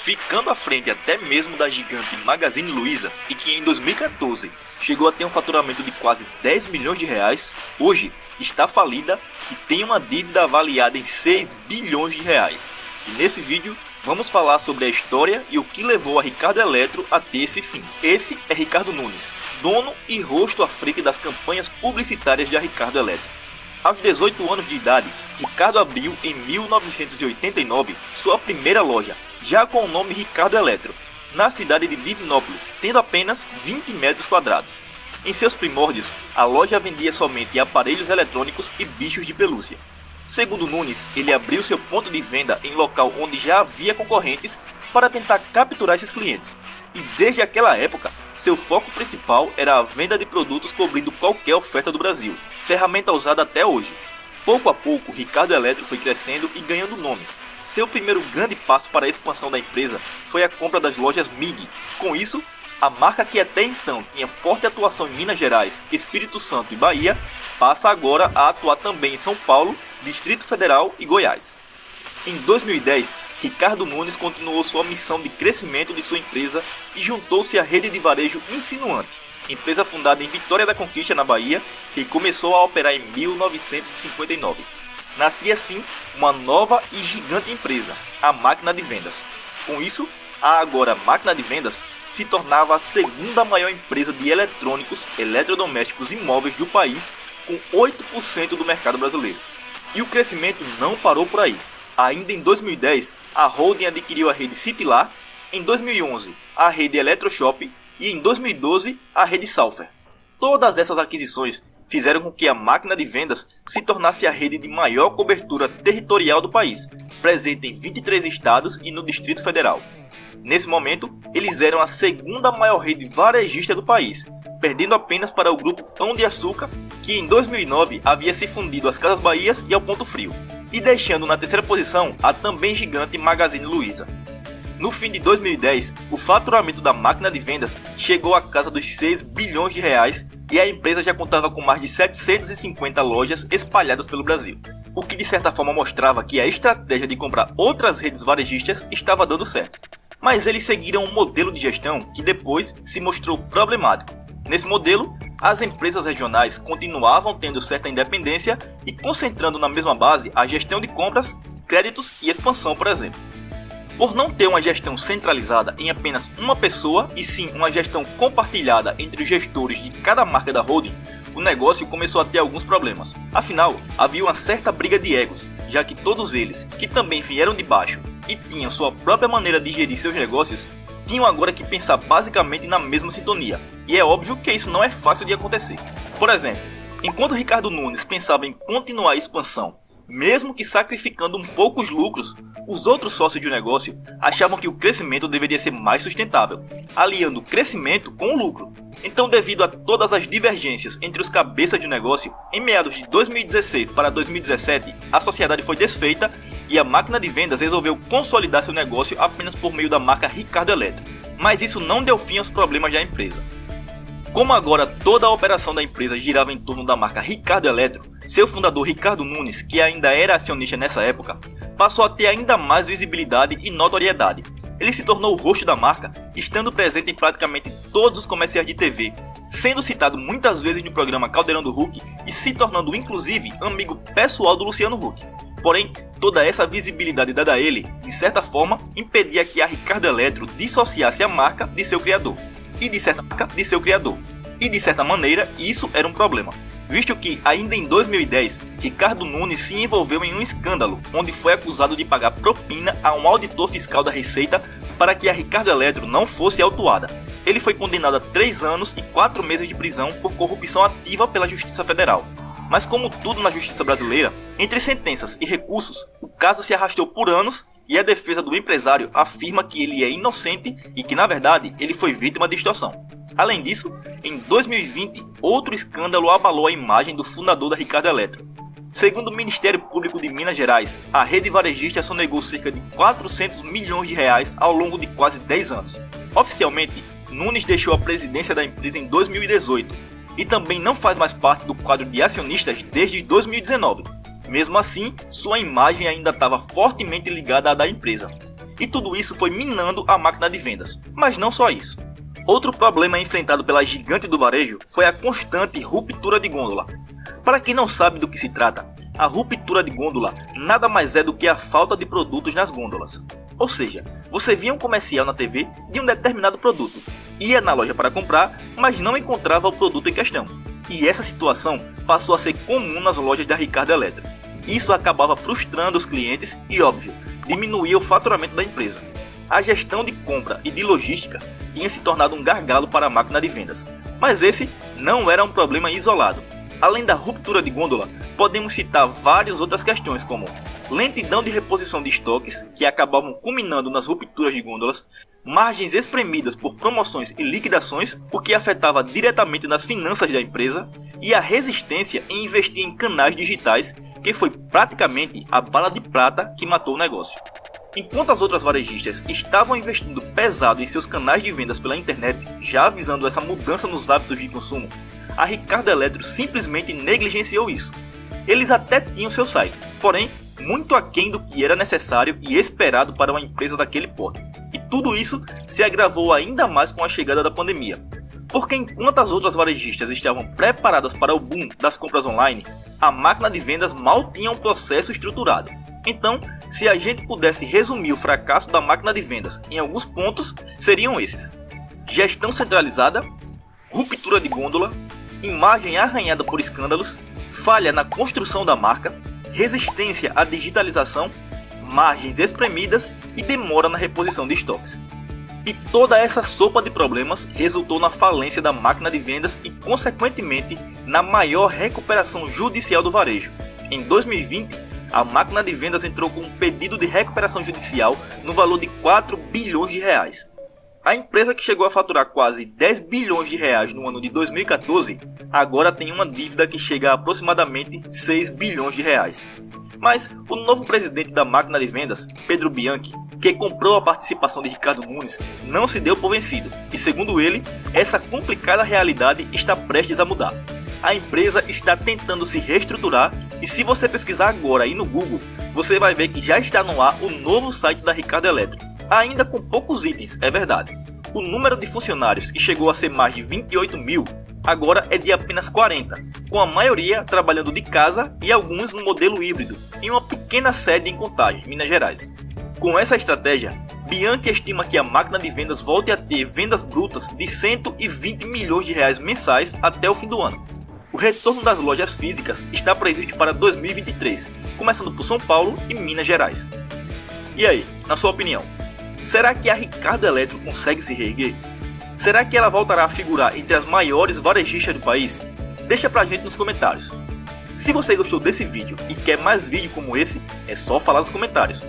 ficando à frente até mesmo da gigante Magazine Luiza, e que em 2014 chegou a ter um faturamento de quase 10 milhões de reais, hoje está falida e tem uma dívida avaliada em 6 bilhões de reais. E nesse vídeo vamos falar sobre a história e o que levou a Ricardo Eletro a ter esse fim. Esse é Ricardo Nunes, dono e rosto à frente das campanhas publicitárias da Ricardo Eletro. Aos 18 anos de idade, Ricardo abriu em 1989 sua primeira loja, já com o nome Ricardo Eletro, na cidade de Divinópolis, tendo apenas 20 metros quadrados. Em seus primórdios, a loja vendia somente aparelhos eletrônicos e bichos de pelúcia. Segundo Nunes, ele abriu seu ponto de venda em local onde já havia concorrentes para tentar capturar esses clientes. E desde aquela época, seu foco principal era a venda de produtos cobrindo qualquer oferta do Brasil, ferramenta usada até hoje. Pouco a pouco, Ricardo Eletro foi crescendo e ganhando nome. Seu primeiro grande passo para a expansão da empresa foi a compra das lojas MIG. Com isso, a marca que até então tinha forte atuação em Minas Gerais, Espírito Santo e Bahia, passa agora a atuar também em São Paulo, Distrito Federal e Goiás. Em 2010, Ricardo Nunes continuou sua missão de crescimento de sua empresa e juntou-se à rede de varejo Insinuante, empresa fundada em Vitória da Conquista, na Bahia, que começou a operar em 1959. Nascia assim uma nova e gigante empresa, a Máquina de Vendas. Com isso, a agora Máquina de Vendas se tornava a segunda maior empresa de eletrônicos, eletrodomésticos e móveis do país, com 8% do mercado brasileiro. E o crescimento não parou por aí. Ainda em 2010, a holding adquiriu a rede Citylar, em 2011 a rede Eletroshop e em 2012 a rede Salfer. Todas essas aquisições fizeram com que a Máquina de Vendas se tornasse a rede de maior cobertura territorial do país, presente em 23 estados e no Distrito Federal. Nesse momento, eles eram a segunda maior rede varejista do país, perdendo apenas para o grupo Pão de Açúcar, que em 2009 havia se fundido às Casas Bahias e ao Ponto Frio, e deixando na terceira posição a também gigante Magazine Luiza. No fim de 2010, o faturamento da Máquina de Vendas chegou à casa dos 6 bilhões de reais e a empresa já contava com mais de 750 lojas espalhadas pelo Brasil, o que de certa forma mostrava que a estratégia de comprar outras redes varejistas estava dando certo. Mas eles seguiram um modelo de gestão que depois se mostrou problemático. Nesse modelo, as empresas regionais continuavam tendo certa independência e concentrando na mesma base a gestão de compras, créditos e expansão, por exemplo. Por não ter uma gestão centralizada em apenas uma pessoa e sim uma gestão compartilhada entre os gestores de cada marca da holding, o negócio começou a ter alguns problemas. Afinal, havia uma certa briga de egos, já que todos eles, que também vieram de baixo e tinham sua própria maneira de gerir seus negócios, tinham agora que pensar basicamente na mesma sintonia, e é óbvio que isso não é fácil de acontecer. Por exemplo, enquanto Ricardo Nunes pensava em continuar a expansão, mesmo que sacrificando um pouco os lucros, os outros sócios de negócio achavam que o crescimento deveria ser mais sustentável, aliando o crescimento com o lucro. Então, devido a todas as divergências entre os cabeças de negócio, em meados de 2016 para 2017, a sociedade foi desfeita e a Máquina de Vendas resolveu consolidar seu negócio apenas por meio da marca Ricardo Eletro. Mas isso não deu fim aos problemas da empresa. Como agora toda a operação da empresa girava em torno da marca Ricardo Eletro, seu fundador Ricardo Nunes, que ainda era acionista nessa época, passou a ter ainda mais visibilidade e notoriedade. Ele se tornou o rosto da marca, estando presente em praticamente todos os comerciais de TV, sendo citado muitas vezes no programa Caldeirão do Hulk e se tornando inclusive amigo pessoal do Luciano Huck. Porém, toda essa visibilidade dada a ele, de certa forma, impedia que a Ricardo Eletro dissociasse a marca de seu criador. E de certa maneira, isso era um problema, visto que, ainda em 2010, Ricardo Nunes se envolveu em um escândalo, onde foi acusado de pagar propina a um auditor fiscal da Receita para que a Ricardo Eletro não fosse autuada. Ele foi condenado a 3 anos e 4 meses de prisão por corrupção ativa pela Justiça Federal. Mas como tudo na justiça brasileira, entre sentenças e recursos, o caso se arrastou por anos e a defesa do empresário afirma que ele é inocente e que, na verdade, ele foi vítima de extorsão. Além disso, em 2020, outro escândalo abalou a imagem do fundador da Ricardo Eletro. Segundo o Ministério Público de Minas Gerais, a rede varejista sonegou cerca de 400 milhões de reais ao longo de quase 10 anos. Oficialmente, Nunes deixou a presidência da empresa em 2018 e também não faz mais parte do quadro de acionistas desde 2019. Mesmo assim, sua imagem ainda estava fortemente ligada à da empresa. e tudo isso foi minando a máquina de vendas. Mas não só isso. Outro problema enfrentado pela gigante do varejo foi a constante ruptura de gôndola. Para quem não sabe do que se trata, a ruptura de gôndola nada mais é do que a falta de produtos nas gôndolas. Ou seja, você via um comercial na TV de um determinado produto, ia na loja para comprar, mas não encontrava o produto em questão. E essa situação passou a ser comum nas lojas da Ricardo Eletro. Isso acabava frustrando os clientes e, óbvio, diminuía o faturamento da empresa. A gestão de compra e de logística tinha se tornado um gargalo para a máquina de vendas. Mas esse não era um problema isolado. Além da ruptura de gôndola, podemos citar várias outras questões como lentidão de reposição de estoques, que acabavam culminando nas rupturas de gôndolas, margens espremidas por promoções e liquidações, o que afetava diretamente nas finanças da empresa, e a resistência em investir em canais digitais, que foi praticamente a bala de prata que matou o negócio. Enquanto as outras varejistas estavam investindo pesado em seus canais de vendas pela internet, já avisando essa mudança nos hábitos de consumo, a Ricardo Eletro simplesmente negligenciou isso. Eles até tinham seu site, porém muito aquém do que era necessário e esperado para uma empresa daquele porte. E tudo isso se agravou ainda mais com a chegada da pandemia. Porque enquanto as outras varejistas estavam preparadas para o boom das compras online, a máquina de vendas mal tinha um processo estruturado. Então, se a gente pudesse resumir o fracasso da máquina de vendas em alguns pontos, seriam esses: gestão centralizada, ruptura de gôndola, imagem arranhada por escândalos, falha na construção da marca, resistência à digitalização, margens espremidas e demora na reposição de estoques. E toda essa sopa de problemas resultou na falência da máquina de vendas e, consequentemente, na maior recuperação judicial do varejo. Em 2020, a máquina de vendas entrou com um pedido de recuperação judicial no valor de 4 bilhões de reais. A empresa, que chegou a faturar quase 10 bilhões de reais no ano de 2014, agora tem uma dívida que chega a aproximadamente 6 bilhões de reais. Mas o novo presidente da máquina de vendas, Pedro Bianchi, que comprou a participação de Ricardo Nunes, não se deu por vencido, e segundo ele, essa complicada realidade está prestes a mudar. A empresa está tentando se reestruturar, e se você pesquisar agora aí no Google, você vai ver que já está no ar o novo site da Ricardo Eletro. Ainda com poucos itens, é verdade. O número de funcionários, que chegou a ser mais de 28 mil, agora é de apenas 40, com a maioria trabalhando de casa e alguns no modelo híbrido, em uma pequena sede em Contagem, Minas Gerais. Com essa estratégia, Bianchi estima que a máquina de vendas volte a ter vendas brutas de 120 milhões de reais mensais até o fim do ano. O retorno das lojas físicas está previsto para 2023, começando por São Paulo e Minas Gerais. E aí, na sua opinião? Será que a Ricardo Eletro consegue se reerguer? Será que ela voltará a figurar entre as maiores varejistas do país? Deixa pra gente nos comentários. Se você gostou desse vídeo e quer mais vídeo como esse, é só falar nos comentários.